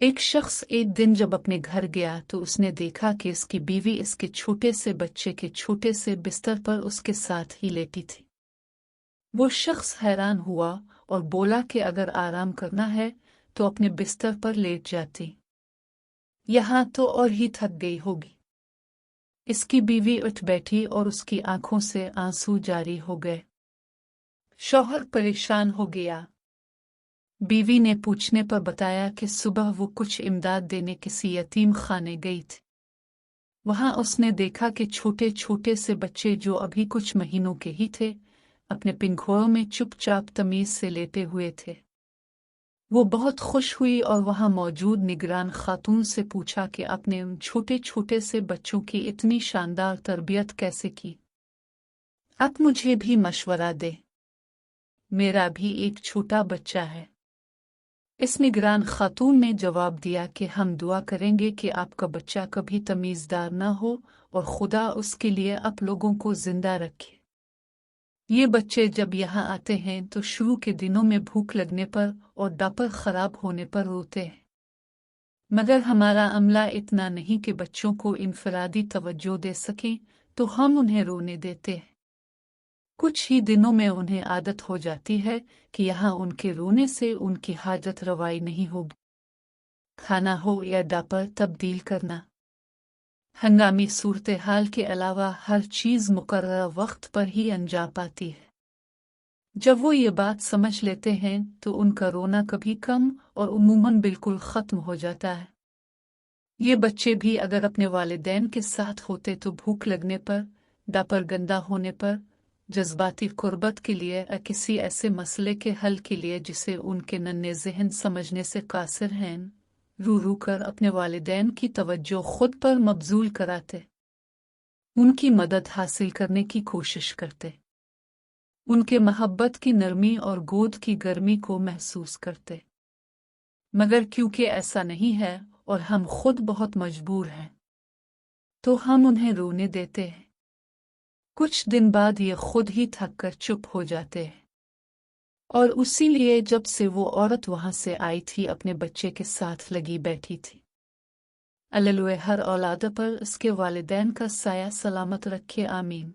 एक शख्स एक दिन जब अपने घर गया तो उसने देखा कि उसकी बीवी इसके छोटे से बच्चे के छोटे से बिस्तर पर उसके साथ ही लेटी थी। वो शख्स हैरान हुआ और बोला कि अगर आराम करना है तो अपने बिस्तर पर लेट जाती, यहाँ तो और ही थक गई होगी। इसकी बीवी उठ बैठी और उसकी आंखों से आंसू जारी हो गए। शौहर परेशान हो गया। बीवी ने पूछने पर बताया कि सुबह वो कुछ इमदाद देने किसी यतीम खाने गई थी। वहां उसने देखा कि छोटे छोटे से बच्चे जो अभी कुछ महीनों के ही थे अपने पिंघोरों में चुपचाप तमीज से लेटे हुए थे। वो बहुत खुश हुई और वहां मौजूद निगरान खातून से पूछा कि आपने उन छोटे छोटे से बच्चों की इतनी शानदार तरबियत कैसे की। आप मुझे भी मशवरा दे, मेरा भी एक छोटा बच्चा है। इस निगरान खातून ने जवाब दिया कि हम दुआ करेंगे कि आपका बच्चा कभी तमीज़दार न हो और खुदा उसके लिए आप लोगों को जिंदा रखे। ये बच्चे जब यहाँ आते हैं तो शुरू के दिनों में भूख लगने पर और डापर खराब होने पर रोते हैं, मगर हमारा अमला इतना नहीं कि बच्चों को इनफरादी तवज्जो दे सकें, तो हम उन्हें रोने देते हैं। कुछ ही दिनों में उन्हें आदत हो जाती है कि यहाँ उनके रोने से उनकी हाजत रवाई नहीं होगी। खाना हो या डापर तब्दील करना, हंगामी सूरत हाल के अलावा हर चीज़ मुकर्रर वक्त पर ही अंजाम पाती है। जब वो ये बात समझ लेते हैं तो उनका रोना कभी कम और उमूमन बिल्कुल ख़त्म हो जाता है। ये बच्चे भी अगर अपने वालिदैन के साथ होते तो भूख लगने पर, डापर गंदा होने पर, जज्बाती कुर्बत के लिए या किसी ऐसे मसले के हल के लिए जिसे उनके नन्हे ज़हन समझने से कासिर हैं, रू रू कर अपने वालिदैन की तवज्जो खुद पर मबजूल कराते, उनकी मदद हासिल करने की कोशिश करते, उनके महब्बत की नरमी और गोद की गर्मी को महसूस करते। मगर क्योंकि ऐसा नहीं है और हम खुद बहुत मजबूर हैं, तो हम उन्हें रोने देते हैं। कुछ दिन बाद ये खुद ही थक कर चुप हो जाते हैं। और उसी लिए जब से वो औरत वहां से आई थी अपने बच्चे के साथ लगी बैठी थी। अल्लाह हर औलाद पर उसके वालिदैन का साया सलामत रखे, आमीन।